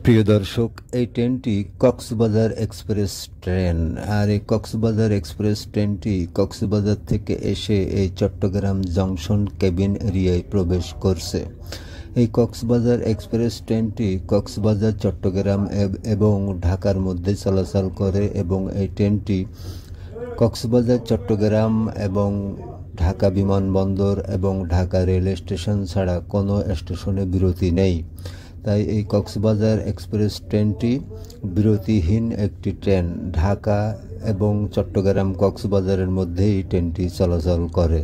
প্রিয় দর্শক, এই ট্রেনটি কক্সবাজার এক্সপ্রেস ট্রেন। আর এই কক্সবাজার এক্সপ্রেস ট্রেনটি কক্সবাজার থেকে এসে এই চট্টগ্রাম জংশন কেবিন এরিয়ায় প্রবেশ করছে। এই কক্সবাজার এক্সপ্রেস ট্রেনটি কক্সবাজার, চট্টগ্রাম এবং ঢাকার মধ্যে চলাচল করে এবং এই ট্রেনটি কক্সবাজার, চট্টগ্রাম এবং ঢাকা বিমানবন্দর এবং ঢাকা রেল স্টেশন ছাড়া কোনো স্টেশনে বিরতি নেই। তাই এই কক্সবাজার এক্সপ্রেস ট্রেনটি বিরতিহীন একটি ট্রেন। ঢাকা এবং চট্টগ্রাম কক্সবাজারের মধ্যেই ট্রেনটি চলাচল করে।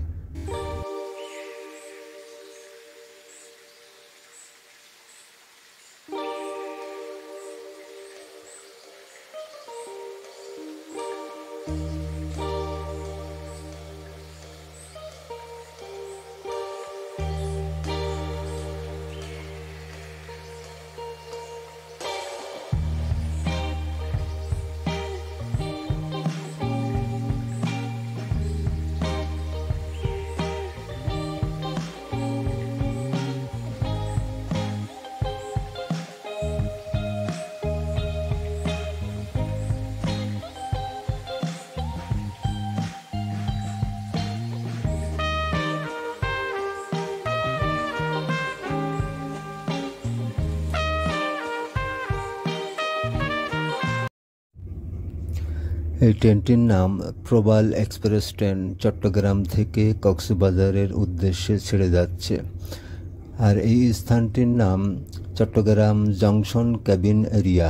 এই ট্রেনটির নাম প্রবাল এক্সপ্রেস ট্রেন। চট্টগ্রাম থেকে কক্সবাজারের উদ্দেশ্যে ছেড়ে যাচ্ছে। আর এই স্থানটির নাম চট্টগ্রাম জংশন কেবিন এরিয়া।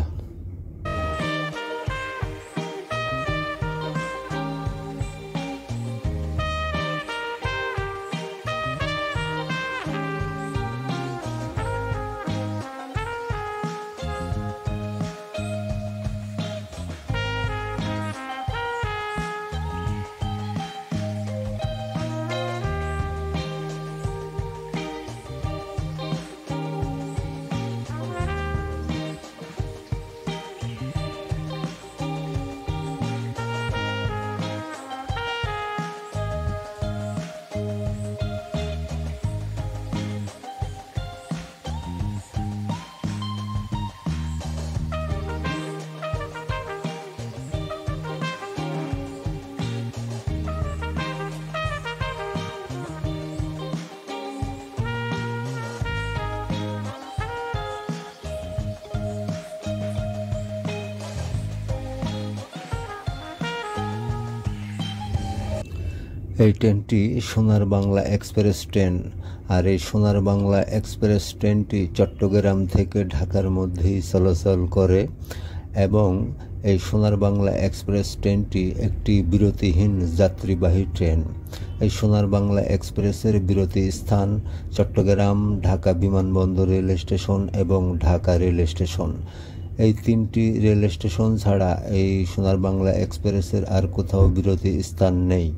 এই ট্রেনটি সোনার বাংলা এক্সপ্রেস ট্রেন। আর এই সোনার বাংলা এক্সপ্রেস ট্রেনটি চট্টগ্রাম থেকে ঢাকার মধ্যেই চলাচল করে এবং এই সোনার বাংলা এক্সপ্রেস ট্রেনটি একটি বিরতিহীন যাত্রীবাহী ট্রেন। এই সোনার বাংলা এক্সপ্রেসের বিরতি স্থান চট্টগ্রাম, ঢাকা বিমানবন্দর রেল স্টেশন এবং ঢাকা রেল স্টেশন। এই তিনটি রেল স্টেশন ছাড়া এই সোনার বাংলা এক্সপ্রেসের আর কোথাও বিরতি স্থান নেই।